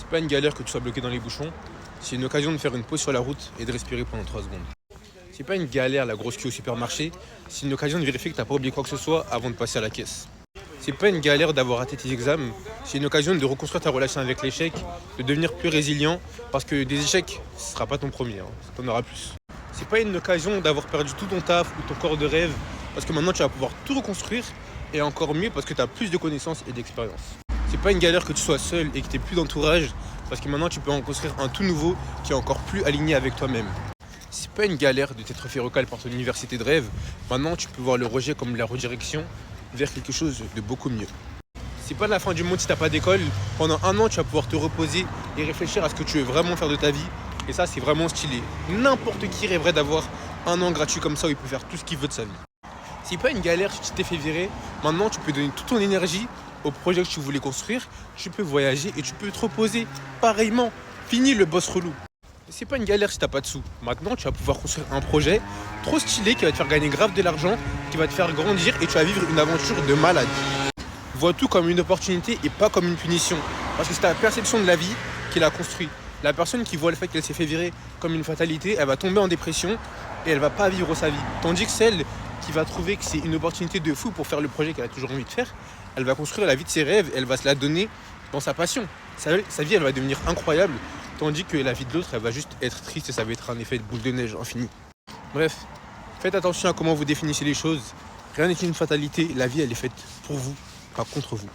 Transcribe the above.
C'est pas une galère que tu sois bloqué dans les bouchons, c'est une occasion de faire une pause sur la route et de respirer pendant 3 secondes. C'est pas une galère la grosse queue au supermarché, c'est une occasion de vérifier que t'as pas oublié quoi que ce soit avant de passer à la caisse. C'est pas une galère d'avoir raté tes examens, c'est une occasion de reconstruire ta relation avec l'échec, de devenir plus résilient, parce que des échecs, ce sera pas ton premier, t'en auras plus. C'est pas une occasion d'avoir perdu tout ton taf ou ton corps de rêve, parce que maintenant tu vas pouvoir tout reconstruire, et encore mieux parce que tu as plus de connaissances et d'expérience. C'est pas une galère que tu sois seul et que tu n'aies plus d'entourage, parce que maintenant tu peux en construire un tout nouveau qui est encore plus aligné avec toi-même. C'est pas une galère de t'être fait recal par ton université de rêve, maintenant tu peux voir le rejet comme la redirection vers quelque chose de beaucoup mieux. C'est pas la fin du monde si t'as pas d'école, pendant 1 an tu vas pouvoir te reposer et réfléchir à ce que tu veux vraiment faire de ta vie, et ça c'est vraiment stylé. N'importe qui rêverait d'avoir 1 an gratuit comme ça où il peut faire tout ce qu'il veut de sa vie. C'est pas une galère si tu t'es fait virer, maintenant tu peux donner toute ton énergie au projet que tu voulais construire, tu peux voyager et tu peux te reposer pareillement. Fini le boss relou. C'est pas une galère si t'as pas de sous. Maintenant tu vas pouvoir construire un projet trop stylé qui va te faire gagner grave de l'argent, qui va te faire grandir et tu vas vivre une aventure de malade. Vois tout comme une opportunité et pas comme une punition. Parce que c'est ta perception de la vie qui l'a construit. La personne qui voit le fait qu'elle s'est fait virer comme une fatalité, elle va tomber en dépression et elle va pas vivre sa vie. Tandis que celle qui va trouver que c'est une opportunité de fou pour faire le projet qu'elle a toujours envie de faire, elle va construire la vie de ses rêves, elle va se la donner dans sa passion. Sa vie, elle va devenir incroyable, tandis que la vie de l'autre, elle va juste être triste et ça va être un effet de boule de neige infini. Bref, faites attention à comment vous définissez les choses. Rien n'est une fatalité, la vie, elle est faite pour vous, pas contre vous.